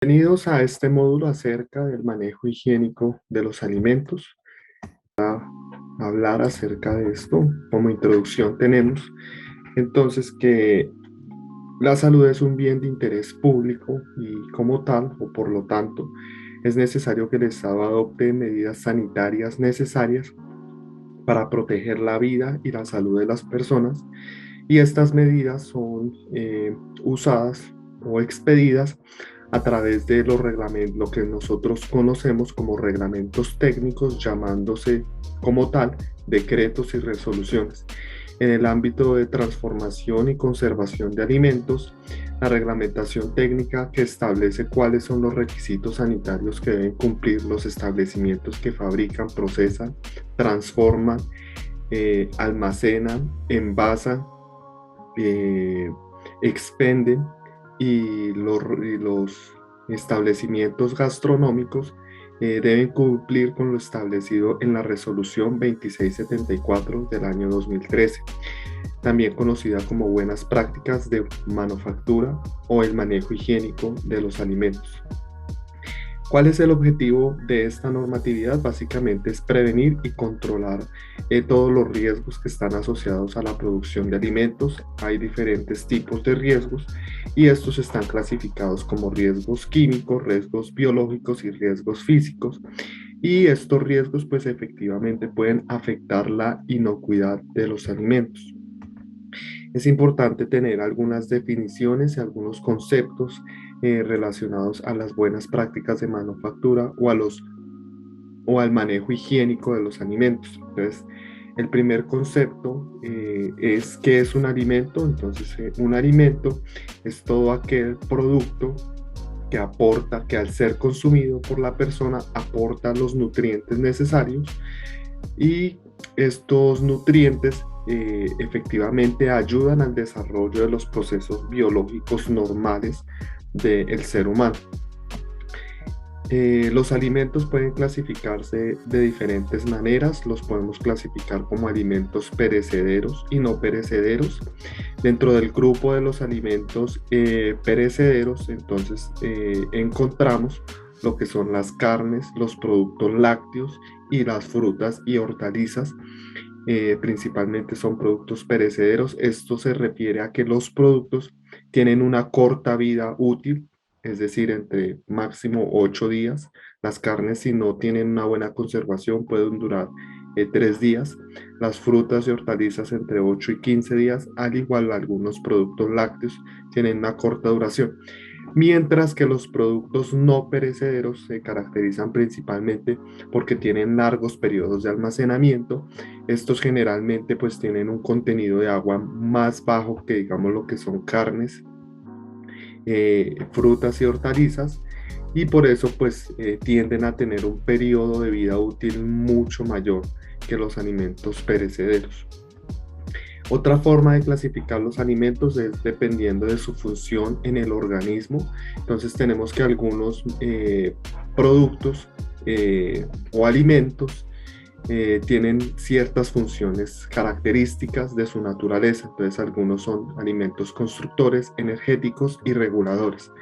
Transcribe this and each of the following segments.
Bienvenidos a este módulo acerca del manejo higiénico de los alimentos. Hablar acerca de esto, como introducción tenemos entonces que la salud es un bien de interés público y como tal, o por lo tanto, es necesario que el Estado adopte medidas sanitarias necesarias para proteger la vida y la salud de las personas, y estas medidas son usadas o expedidas a través de los reglamentos, lo que nosotros conocemos como reglamentos técnicos, llamándose como tal decretos y resoluciones. En el ámbito de transformación y conservación de alimentos, la reglamentación técnica que establece cuáles son los requisitos sanitarios que deben cumplir los establecimientos que fabrican, procesan, transforman, almacenan, envasan, eh, expenden, y los establecimientos gastronómicos deben cumplir con lo establecido en la resolución 2674 del año 2013, también conocida como buenas prácticas de manufactura o el manejo higiénico de los alimentos. ¿Cuál es el objetivo de esta normatividad? Básicamente es prevenir y controlar todos los riesgos que están asociados a la producción de alimentos. Hay diferentes tipos de riesgos y estos están clasificados como riesgos químicos, riesgos biológicos y riesgos físicos. Y estos riesgos pues efectivamente pueden afectar la inocuidad de los alimentos. Es importante tener algunas definiciones y algunos conceptos relacionados a las buenas prácticas de manufactura o al manejo higiénico de los alimentos. Entonces, el primer concepto es qué es un alimento. Entonces, un alimento es todo aquel producto que aporta, que al ser consumido por la persona aporta los nutrientes necesarios, y estos nutrientes efectivamente ayudan al desarrollo de los procesos biológicos normales del ser humano. Los alimentos pueden clasificarse de diferentes maneras. Los podemos clasificar como alimentos perecederos y no perecederos. Dentro del grupo de los alimentos perecederos, entonces encontramos lo que son las carnes, los productos lácteos y las frutas y hortalizas. Principalmente son productos perecederos. Esto se refiere a que los productos tienen una corta vida útil, es decir, entre máximo 8 días. Las carnes, si no tienen una buena conservación, pueden durar 3 días. Las frutas y hortalizas entre 8 y 15 días, al igual algunos productos lácteos tienen una corta duración. Mientras que los productos no perecederos se caracterizan principalmente porque tienen largos periodos de almacenamiento. Estos generalmente pues tienen un contenido de agua más bajo que digamos lo que son carnes, frutas y hortalizas, y por eso pues tienden a tener un periodo de vida útil mucho mayor que los alimentos perecederos. Otra forma de clasificar los alimentos es dependiendo de su función en el organismo. Entonces tenemos que algunos productos o alimentos tienen ciertas funciones características de su naturaleza. Entonces algunos son alimentos constructores, energéticos y reguladores.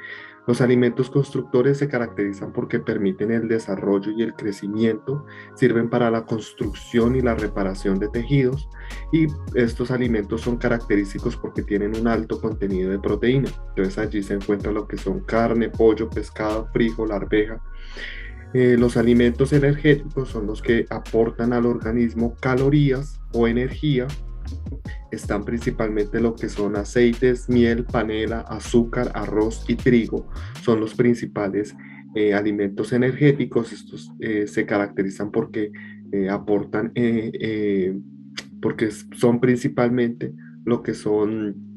Los alimentos constructores se caracterizan porque permiten el desarrollo y el crecimiento, sirven para la construcción y la reparación de tejidos, y estos alimentos son característicos porque tienen un alto contenido de proteína. Entonces allí se encuentra lo que son carne, pollo, pescado, frijol, arveja. Los alimentos energéticos son los que aportan al organismo calorías o energía. Están principalmente lo que son aceites, miel, panela, azúcar, arroz y trigo. Son los principales alimentos energéticos. Estos se caracterizan porque aportan, porque son principalmente lo que son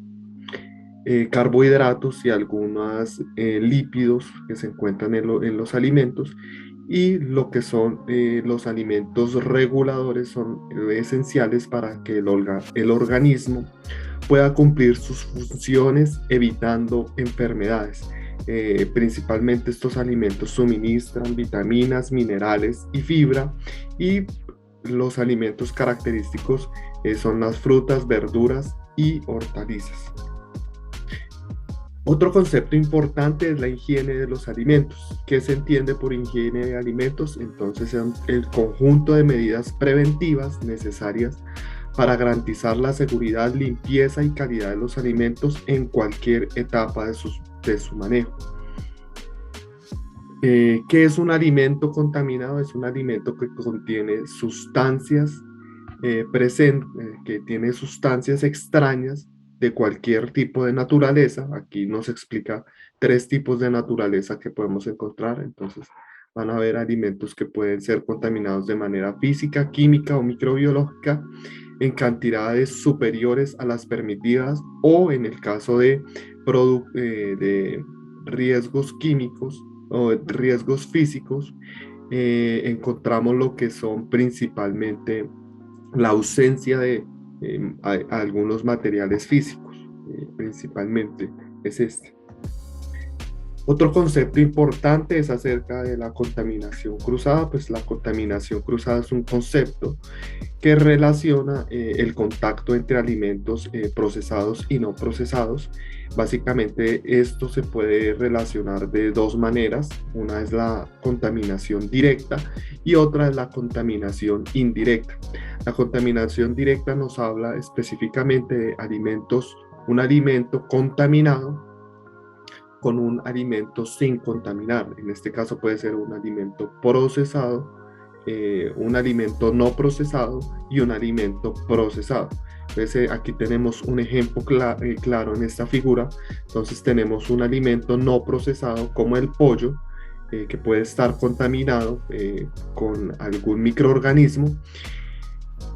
carbohidratos y algunos lípidos que se encuentran en los alimentos. Y lo que son los alimentos reguladores son esenciales para que el organismo pueda cumplir sus funciones evitando enfermedades. Principalmente estos alimentos suministran vitaminas, minerales y fibra, y los alimentos característicos son las frutas, verduras y hortalizas. Otro concepto importante es la higiene de los alimentos. ¿Qué se entiende por higiene de alimentos? Entonces, es el conjunto de medidas preventivas necesarias para garantizar la seguridad, limpieza y calidad de los alimentos en cualquier etapa de su manejo. ¿Qué es un alimento contaminado? Es un alimento que contiene sustancias que tiene sustancias extrañas de cualquier tipo de naturaleza. Aquí nos explica tres tipos de naturaleza que podemos encontrar. Entonces, van a haber alimentos que pueden ser contaminados de manera física, química o microbiológica en cantidades superiores a las permitidas o en el caso de riesgos químicos o riesgos físicos, encontramos lo que son principalmente la ausencia de algunos materiales físicos, principalmente es este. Otro concepto importante es acerca de la contaminación cruzada. Pues la contaminación cruzada es un concepto que relaciona el contacto entre alimentos procesados y no procesados. Básicamente esto se puede relacionar de dos maneras. Una es la contaminación directa y otra es la contaminación indirecta. La contaminación directa nos habla específicamente de alimentos, un alimento contaminado con un alimento sin contaminar. En este caso puede ser un alimento procesado, un alimento no procesado y un alimento procesado. Entonces, aquí tenemos un ejemplo claro en esta figura. Entonces tenemos un alimento no procesado como el pollo, que puede estar contaminado con algún microorganismo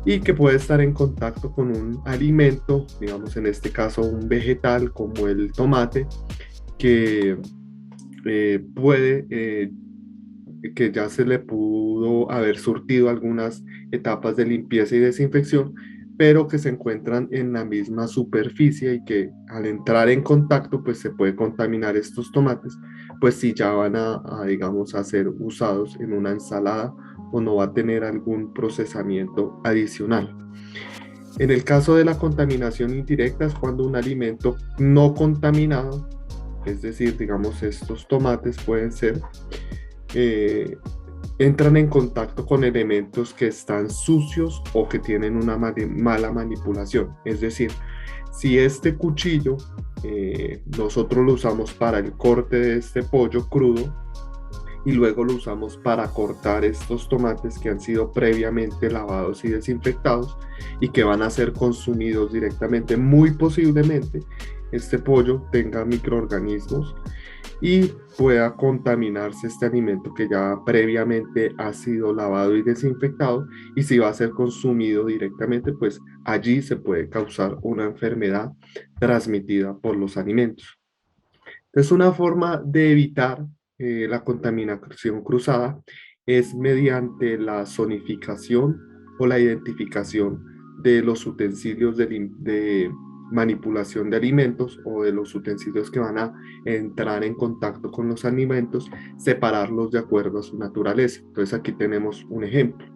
y que puede estar en contacto con un alimento, digamos en este caso un vegetal como el tomate, que que ya se le pudo haber surtido algunas etapas de limpieza y desinfección, pero que se encuentran en la misma superficie y que al entrar en contacto, pues se puede contaminar estos tomates, pues si ya van digamos, a ser usados en una ensalada o no va a tener algún procesamiento adicional. En el caso de la contaminación indirecta es cuando un alimento no contaminado, es decir, digamos, estos tomates pueden ser, eh, entran en contacto con elementos que están sucios o que tienen una mala manipulación. Es decir, si este cuchillo nosotros lo usamos para el corte de este pollo crudo y luego lo usamos para cortar estos tomates que han sido previamente lavados y desinfectados y que van a ser consumidos directamente, muy posiblemente este pollo tenga microorganismos y pueda contaminarse este alimento que ya previamente ha sido lavado y desinfectado, y si va a ser consumido directamente, pues allí se puede causar una enfermedad transmitida por los alimentos. Entonces, una forma de evitar la contaminación cruzada es mediante la zonificación o la identificación de los utensilios de manipulación de alimentos o de los utensilios que van a entrar en contacto con los alimentos, separarlos de acuerdo a su naturaleza. Entonces aquí tenemos un ejemplo.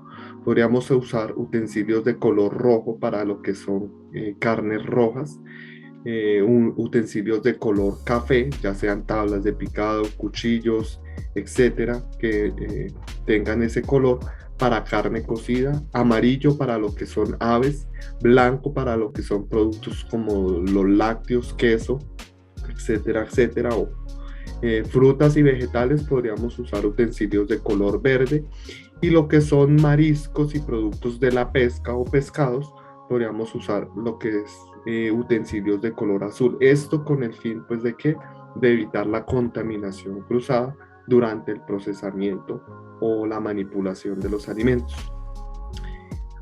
Podríamos usar utensilios de color rojo para lo que son carnes rojas, utensilios de color café, ya sean tablas de picado, cuchillos, etcétera, que tengan ese color para carne cocida, amarillo para lo que son aves, blanco para lo que son productos como los lácteos, queso, etcétera, etcétera. O frutas y vegetales podríamos usar utensilios de color verde, y lo que son mariscos y productos de la pesca o pescados podríamos usar lo que es utensilios de color azul. Esto con el fin, pues, ¿de qué? De evitar la contaminación cruzada durante el procesamiento o la manipulación de los alimentos.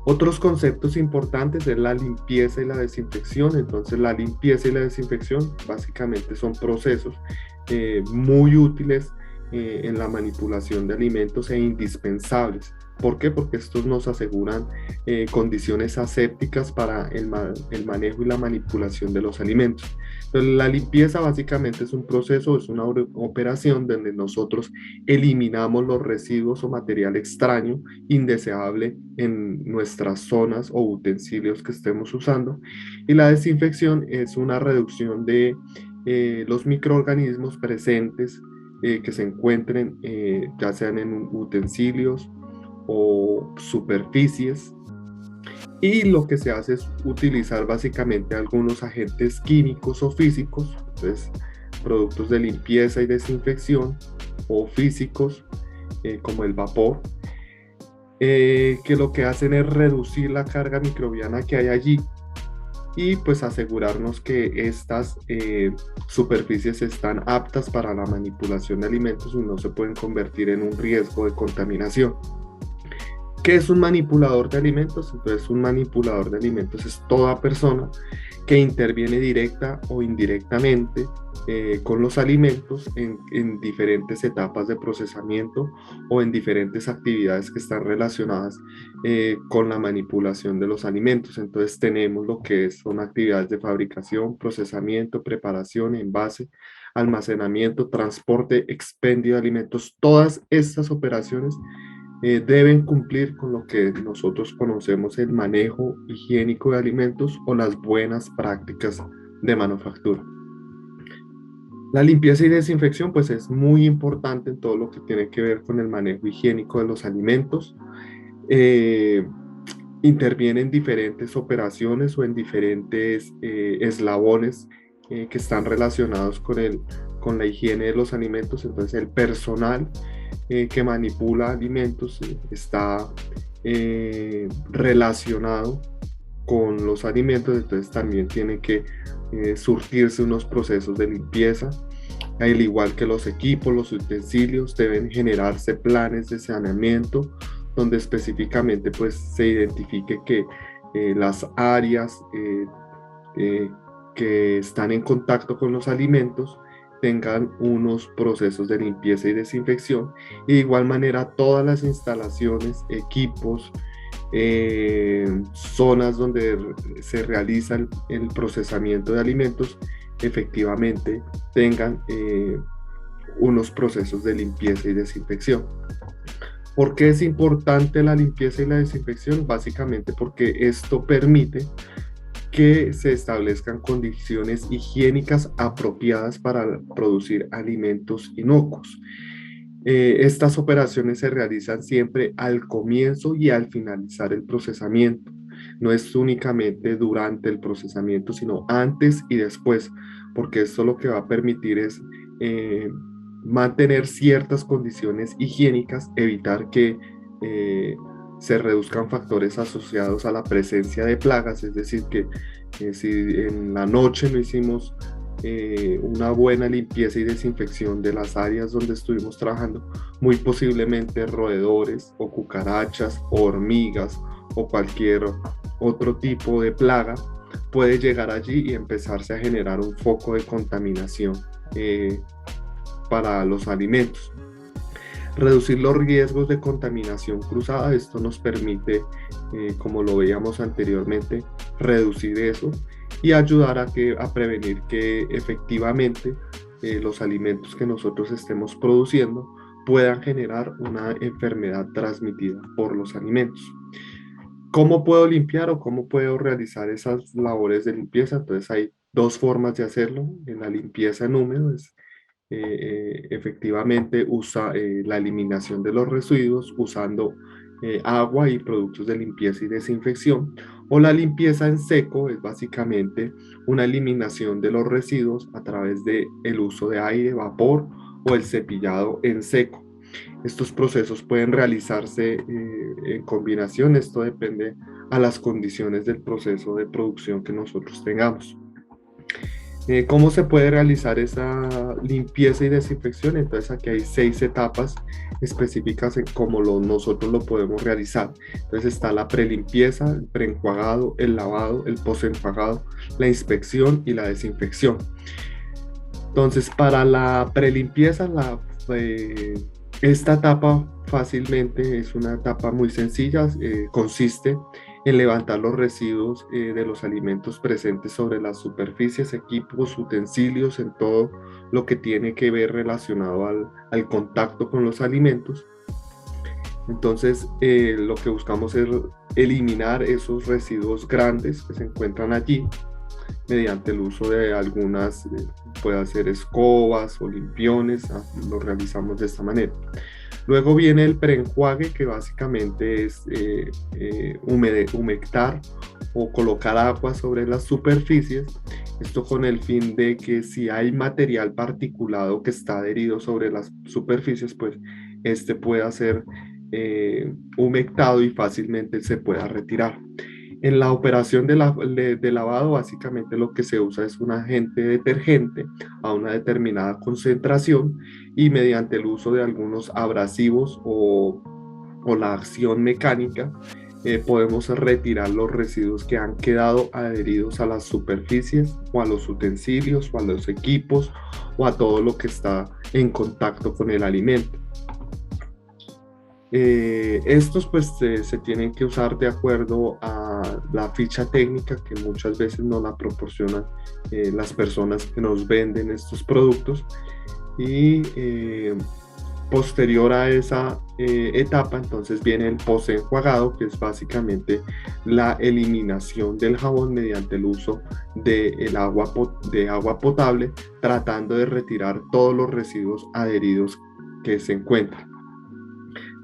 Otros conceptos importantes es la limpieza y la desinfección. Entonces, la limpieza y la desinfección básicamente son procesos muy útiles en la manipulación de alimentos e indispensables. ¿Por qué? Porque estos nos aseguran condiciones asépticas para el manejo y la manipulación de los alimentos. Entonces, la limpieza básicamente es un proceso, es una operación donde nosotros eliminamos los residuos o material extraño, indeseable en nuestras zonas o utensilios que estemos usando. Y la desinfección es una reducción de los microorganismos presentes que se encuentren ya sean en utensilios o superficies. Y lo que se hace es utilizar básicamente algunos agentes químicos o físicos, entonces productos de limpieza y desinfección, o físicos como el vapor, que lo que hacen es reducir la carga microbiana que hay allí y pues asegurarnos que estas superficies están aptas para la manipulación de alimentos y no se pueden convertir en un riesgo de contaminación. ¿Qué es un manipulador de alimentos? Entonces, un manipulador de alimentos es toda persona que interviene directa o indirectamente con los alimentos en diferentes etapas de procesamiento o en diferentes actividades que están relacionadas con la manipulación de los alimentos. Entonces, tenemos lo que son actividades de fabricación, procesamiento, preparación, envase, almacenamiento, transporte, expendio de alimentos. Todas estas operaciones deben cumplir con lo que nosotros conocemos el manejo higiénico de alimentos o las buenas prácticas de manufactura. La limpieza y desinfección pues es muy importante en todo lo que tiene que ver con el manejo higiénico de los alimentos. Eh, Interviene en diferentes operaciones o en diferentes eslabones que están relacionados con la higiene de los alimentos. Entonces el personal que manipula alimentos está relacionado con los alimentos, entonces también tiene que surtirse unos procesos de limpieza, al igual que los equipos, los utensilios, deben generarse planes de saneamiento donde específicamente pues se identifique que las áreas que están en contacto con los alimentos tengan unos procesos de limpieza y desinfección, y de igual manera todas las instalaciones, equipos, zonas donde se realiza el procesamiento de alimentos efectivamente tengan unos procesos de limpieza y desinfección. ¿Por qué es importante la limpieza y la desinfección? Básicamente porque esto permite que se establezcan condiciones higiénicas apropiadas para producir alimentos inocuos. Estas operaciones se realizan siempre al comienzo y al finalizar el procesamiento. No es únicamente durante el procesamiento, sino antes y después, porque esto lo que va a permitir es mantener ciertas condiciones higiénicas, evitar que se reduzcan factores asociados a la presencia de plagas, es decir, que si en la noche no hicimos una buena limpieza y desinfección de las áreas donde estuvimos trabajando, muy posiblemente roedores o cucarachas o hormigas o cualquier otro tipo de plaga puede llegar allí y empezarse a generar un foco de contaminación para los alimentos. Reducir los riesgos de contaminación cruzada, esto nos permite, como lo veíamos anteriormente, reducir eso y ayudar a prevenir que efectivamente los alimentos que nosotros estemos produciendo puedan generar una enfermedad transmitida por los alimentos. ¿Cómo puedo limpiar o cómo puedo realizar esas labores de limpieza? Entonces hay dos formas de hacerlo. En la limpieza en húmedo es efectivamente usa la eliminación de los residuos usando agua y productos de limpieza y desinfección, o la limpieza en seco es básicamente una eliminación de los residuos a través de el uso de aire, vapor o el cepillado en seco. Estos procesos pueden realizarse en combinación, esto depende a las condiciones del proceso de producción que nosotros tengamos. ¿Cómo se puede realizar esa limpieza y desinfección? Entonces aquí hay 6 etapas específicas en cómo nosotros lo podemos realizar. Entonces está la prelimpieza, el preenjuagado, el lavado, el postenjuagado, la inspección y la desinfección. Entonces para la prelimpieza, esta etapa fácilmente es una etapa muy sencilla, consiste en levantar los residuos de los alimentos presentes sobre las superficies, equipos, utensilios, en todo lo que tiene que ver relacionado al contacto con los alimentos. Entonces, lo que buscamos es eliminar esos residuos grandes que se encuentran allí. mediante el uso de algunas, puede ser escobas o limpiones, lo realizamos de esta manera. Luego viene el preenjuague, que básicamente es humectar o colocar agua sobre las superficies. Esto con el fin de que si hay material particulado que está adherido sobre las superficies, pues este pueda ser humectado y fácilmente se pueda retirar. En la operación de lavado, básicamente lo que se usa es un agente detergente a una determinada concentración y mediante el uso de algunos abrasivos o la acción mecánica, podemos retirar los residuos que han quedado adheridos a las superficies o a los utensilios o a los equipos o a todo lo que está en contacto con el alimento. Estos pues se tienen que usar de acuerdo a la ficha técnica que muchas veces nos la proporcionan las personas que nos venden estos productos y posterior a esa etapa entonces viene el posenjuagado, que es básicamente la eliminación del jabón mediante el uso de agua potable, tratando de retirar todos los residuos adheridos que se encuentran.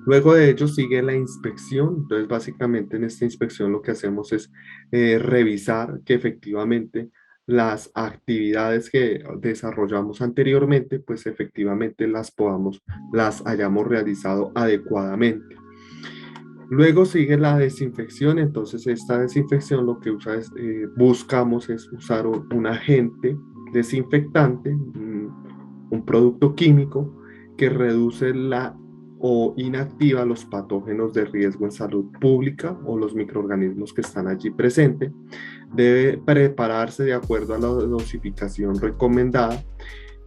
Luego de ello sigue la inspección. Entonces básicamente en esta inspección lo que hacemos es revisar que efectivamente las actividades que desarrollamos anteriormente, pues efectivamente las hayamos realizado adecuadamente. Luego sigue la desinfección. Entonces esta desinfección lo que buscamos es usar un agente desinfectante, un producto químico que reduce o inactiva los patógenos de riesgo en salud pública o los microorganismos que están allí presentes. Debe prepararse de acuerdo a la dosificación recomendada.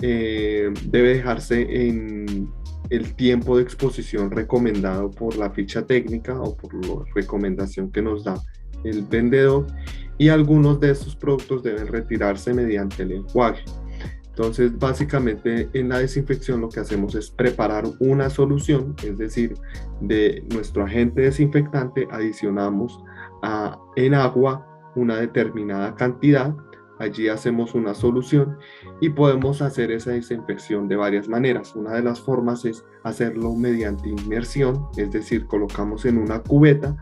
Debe dejarse en el tiempo de exposición recomendado por la ficha técnica o por la recomendación que nos da el vendedor, y algunos de estos productos deben retirarse mediante el enjuague. Entonces, básicamente en la desinfección lo que hacemos es preparar una solución, es decir, de nuestro agente desinfectante adicionamos en agua una determinada cantidad, allí hacemos una solución y podemos hacer esa desinfección de varias maneras. Una de las formas es hacerlo mediante inmersión, es decir, colocamos en una cubeta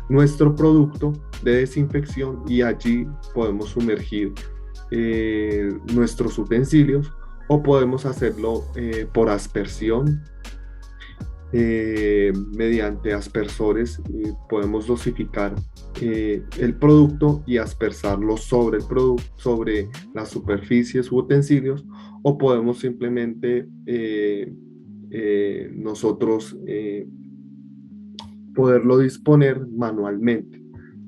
nuestro producto de desinfección y allí podemos sumergir nuestros utensilios, o podemos hacerlo por aspersión. Mediante aspersores podemos dosificar el producto y aspersarlo sobre las superficies u utensilios, o podemos simplemente nosotros poderlo disponer manualmente,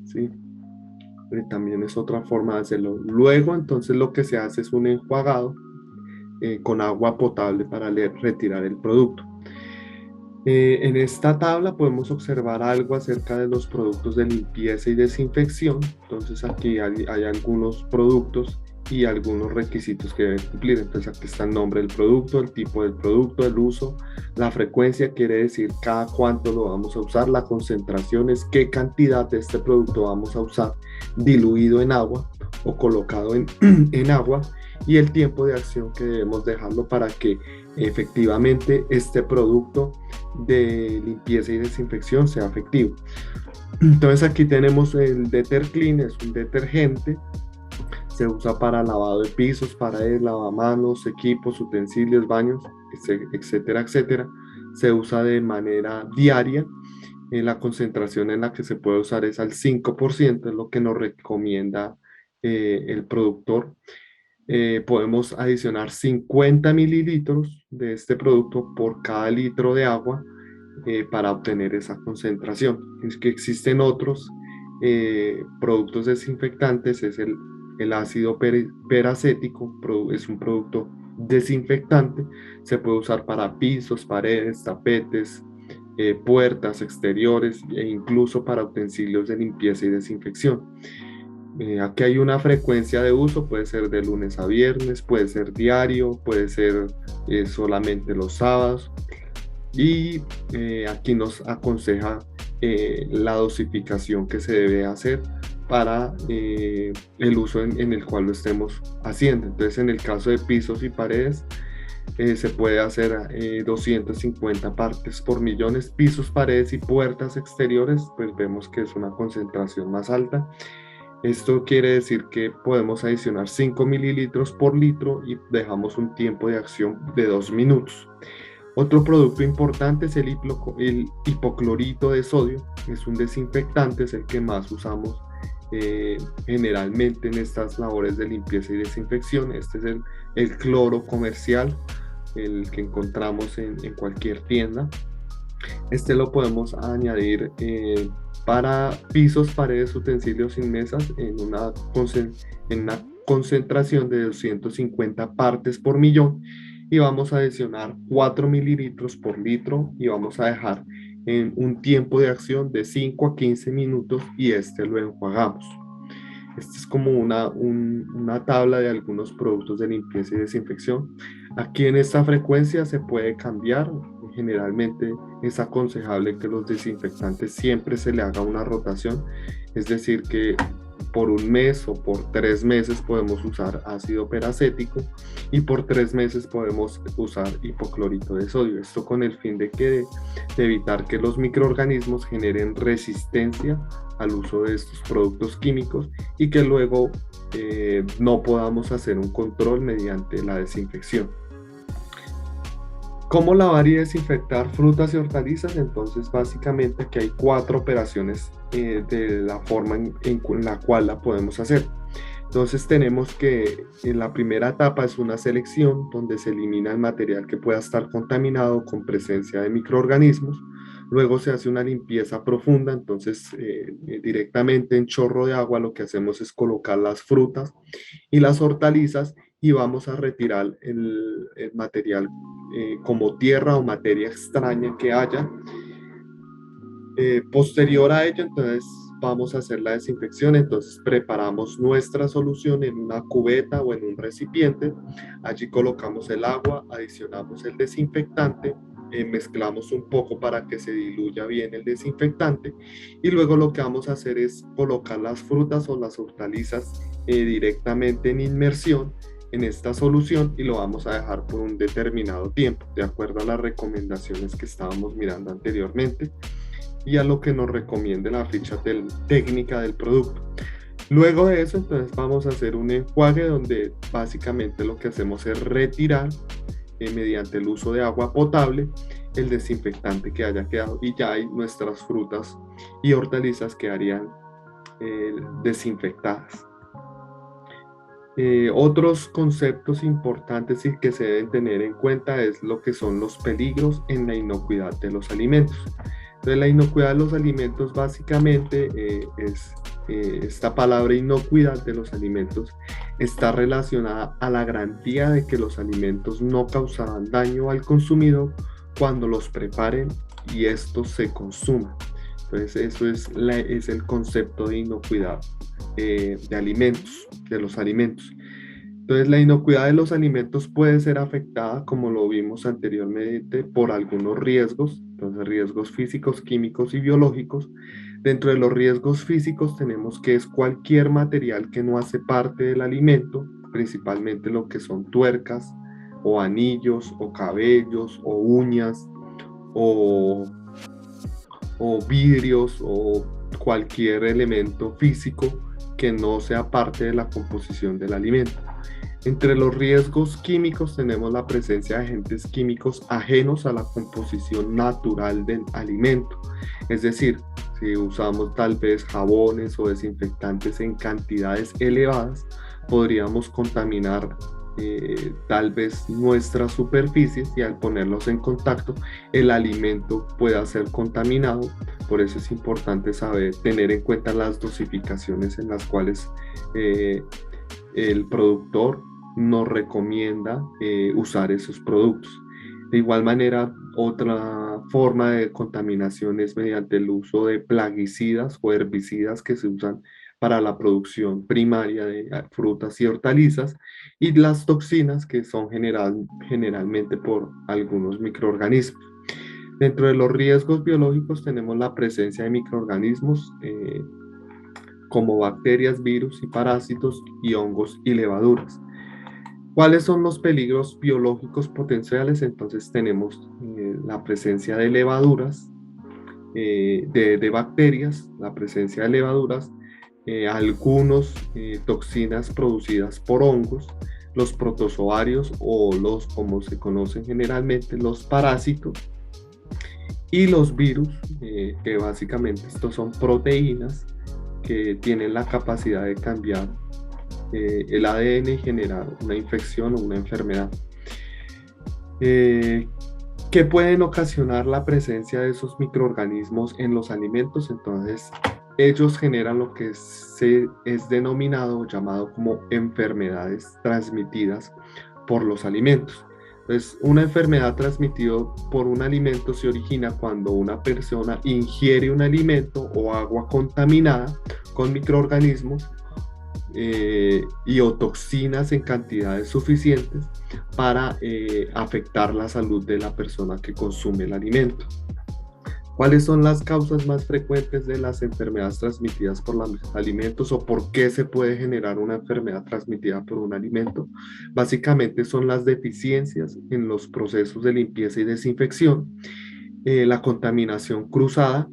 ¿sí? También es otra forma de hacerlo. Luego, entonces, lo que se hace es un enjuagado con agua potable para retirar el producto. En esta tabla podemos observar algo acerca de los productos de limpieza y desinfección. Entonces, aquí hay algunos productos y algunos requisitos que deben cumplir. Entonces, aquí está el nombre del producto, el tipo del producto, el uso, la frecuencia, quiere decir cada cuánto lo vamos a usar, la concentración es qué cantidad de este producto vamos a usar diluido en agua o colocado en agua, y el tiempo de acción que debemos dejarlo para que efectivamente este producto de limpieza y desinfección sea efectivo. Entonces aquí tenemos el DeterClean, es un detergente. Se usa para lavado de pisos, paredes, lavamanos, equipos, utensilios, baños, etcétera, etcétera. Se usa de manera diaria. La concentración en la que se puede usar es al 5%, es lo que nos recomienda el productor. Podemos adicionar 50 mililitros de este producto por cada litro de agua para obtener esa concentración. Es que existen otros productos desinfectantes, es el ácido peracético, es un producto desinfectante, se puede usar para pisos, paredes, tapetes, puertas exteriores e incluso para utensilios de limpieza y desinfección. Aquí hay una frecuencia de uso, puede ser de lunes a viernes, puede ser diario, puede ser solamente los sábados, y aquí nos aconseja la dosificación que se debe hacer para el uso en el cual lo estemos haciendo. Entonces, en el caso de pisos y paredes, se puede hacer 250 partes por millones. Pisos, paredes y puertas exteriores, pues vemos que es una concentración más alta. Esto quiere decir que podemos adicionar 5 mililitros por litro y dejamos un tiempo de acción de 2 minutos. Otro producto importante es el hipoclorito de sodio. Es un desinfectante, es el que más usamos generalmente en estas labores de limpieza y desinfección. Este es el cloro comercial, el que encontramos en cualquier tienda. Este lo podemos añadir para pisos, paredes, utensilios y mesas en una concentración de 250 partes por millón, y vamos a adicionar 4 mililitros por litro y vamos a dejar en un tiempo de acción de 5 a 15 minutos y este lo enjuagamos. Esta es como una tabla de algunos productos de limpieza y desinfección. Aquí en esta frecuencia se puede cambiar. Generalmente es aconsejable que los desinfectantes siempre se le haga una rotación, es decir, que por un mes o por 3 meses podemos usar ácido peracético y por 3 meses podemos usar hipoclorito de sodio. Esto con el fin de evitar que los microorganismos generen resistencia al uso de estos productos químicos y que luego no podamos hacer un control mediante la desinfección. ¿Cómo lavar y desinfectar frutas y hortalizas? Entonces, básicamente aquí hay 4 operaciones de la forma en la cual la podemos hacer. Entonces tenemos que en la primera etapa es una selección donde se elimina el material que pueda estar contaminado con presencia de microorganismos. Luego se hace una limpieza profunda, entonces directamente en chorro de agua lo que hacemos es colocar las frutas y las hortalizas y vamos a retirar el material como tierra o materia extraña que haya. Posterior a ello, entonces vamos a hacer la desinfección. Entonces preparamos nuestra solución en una cubeta o en un recipiente. Allí colocamos el agua, adicionamos el desinfectante, mezclamos un poco para que se diluya bien el desinfectante y luego lo que vamos a hacer es colocar las frutas o las hortalizas directamente en inmersión en esta solución y lo vamos a dejar por un determinado tiempo, de acuerdo a las recomendaciones que estábamos mirando anteriormente y a lo que nos recomiende la ficha técnica del producto. Luego de eso, entonces vamos a hacer un enjuague donde básicamente lo que hacemos es retirar mediante el uso de agua potable el desinfectante que haya quedado y ya hay nuestras frutas y hortalizas quedarían desinfectadas. Otros conceptos importantes y que se deben tener en cuenta es lo que son los peligros en la inocuidad de los alimentos. Entonces, la inocuidad de los alimentos básicamente es esta palabra inocuidad de los alimentos está relacionada a la garantía de que los alimentos no causarán daño al consumidor cuando los preparen y estos se consuman. Entonces, eso es el concepto de inocuidad de alimentos, de los alimentos. Entonces, la inocuidad de los alimentos puede ser afectada, como lo vimos anteriormente, por algunos riesgos, entonces riesgos físicos, químicos y biológicos. Dentro de los riesgos físicos tenemos que es cualquier material que no hace parte del alimento, principalmente lo que son tuercas o anillos o cabellos o uñas o, o vidrios o cualquier elemento físico que no sea parte de la composición del alimento. Entre los riesgos químicos tenemos la presencia de agentes químicos ajenos a la composición natural del alimento. Es decir, si usamos tal vez jabones o desinfectantes en cantidades elevadas, podríamos contaminar tal vez nuestras superficies y al ponerlos en contacto, el alimento pueda ser contaminado. Por eso es importante tener en cuenta las dosificaciones en las cuales el productor nos recomienda usar esos productos. De igual manera, otra forma de contaminación es mediante el uso de plaguicidas o herbicidas que se usan para la producción primaria de frutas y hortalizas y las toxinas que son generalmente por algunos microorganismos. Dentro de los riesgos biológicos tenemos la presencia de microorganismos como bacterias, virus y parásitos y hongos y levaduras. ¿Cuáles son los peligros biológicos potenciales? Entonces tenemos la presencia de levaduras, de bacterias, la presencia de levaduras, algunos toxinas producidas por hongos, los protozoarios o los, como se conocen generalmente, los parásitos y los virus, que básicamente estos son proteínas que tienen la capacidad de cambiar el ADN y generar una infección o una enfermedad. ¿Qué pueden ocasionar la presencia de esos microorganismos en los alimentos? Entonces, ellos generan lo que es denominado, llamado como enfermedades transmitidas por los alimentos. Entonces, una enfermedad transmitida por un alimento se origina cuando una persona ingiere un alimento o agua contaminada con microorganismos y o toxinas en cantidades suficientes para afectar la salud de la persona que consume el alimento. ¿Cuáles son las causas más frecuentes de las enfermedades transmitidas por los alimentos o por qué se puede generar una enfermedad transmitida por un alimento? Básicamente son las deficiencias en los procesos de limpieza y desinfección, la contaminación cruzada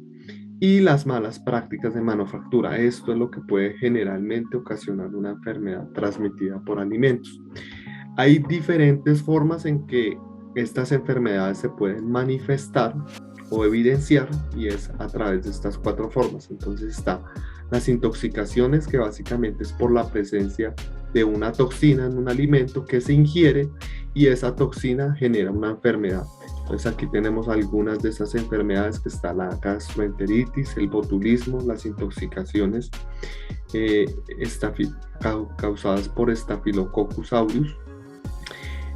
y las malas prácticas de manufactura. Esto es lo que puede generalmente ocasionar una enfermedad transmitida por alimentos. Hay diferentes formas en que estas enfermedades se pueden manifestar o evidenciar y es a través de estas 4 formas. Entonces está las intoxicaciones, que básicamente es por la presencia de una toxina en un alimento que se ingiere y esa toxina genera una enfermedad. Entonces aquí tenemos algunas de esas enfermedades que está la gastroenteritis, el botulismo, las intoxicaciones causadas por Staphylococcus aureus.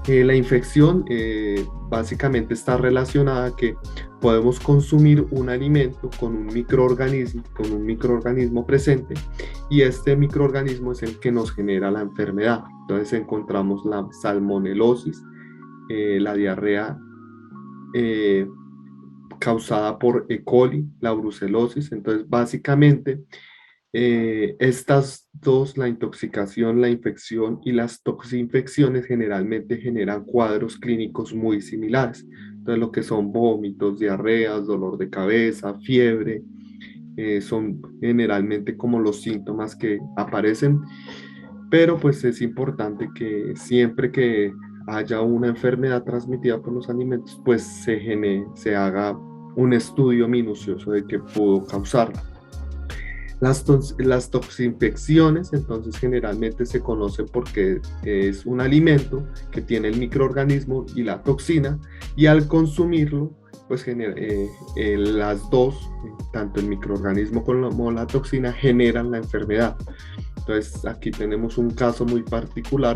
La infección básicamente está relacionada a que podemos consumir un alimento con un microorganismo presente y este microorganismo es el que nos genera la enfermedad. Entonces encontramos la salmonelosis, la diarrea causada por E. coli, la brucelosis. Entonces básicamente estas dos, la intoxicación, la infección y las toxinfecciones generalmente generan cuadros clínicos muy similares. Entonces lo que son vómitos, diarreas, dolor de cabeza, fiebre, son generalmente como los síntomas que aparecen, pero pues es importante que siempre que haya una enfermedad transmitida por los alimentos, pues se haga un estudio minucioso de qué pudo causarla. Las toxinfecciones, entonces generalmente se conoce porque es un alimento que tiene el microorganismo y la toxina, y al consumirlo, pues las dos, tanto el microorganismo como la toxina, generan la enfermedad. Entonces aquí tenemos un caso muy particular